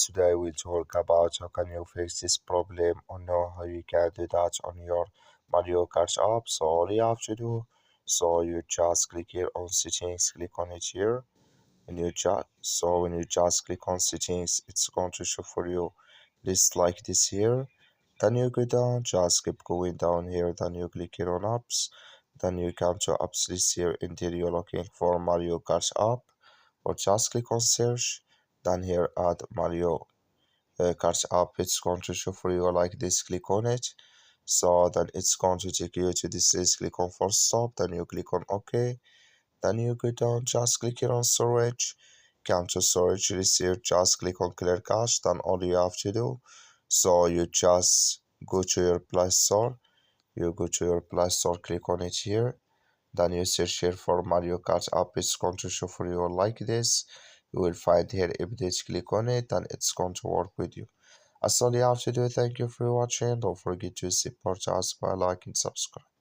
Today we talk about how can you fix this problem or know how you can do that on your Mario Kart app. So all you have to do, so you just click here on settings, click on it here, and when you just click on settings, it's going to show for you list like this here. Then you go down, just keep going down here, then you click here on apps, then you come to apps list here, and there you're looking for Mario Kart app, or just click on search, then here add Mario Kart app. It's going to show for you like this, click on it, so then it's going to take you to this list, click on force stop, then you click on OK, then you go down, just click here on storage, come to storage list here, just click on clear cache. Then all you have to do, so you just go to your Play Store, click on it here, then you search here for Mario Kart app. It's going to show for you like this. You will find here updates, click on it, and it's going to work with you. That's all you have to do. Thank you for watching. Don't forget to support us by liking and subscribe.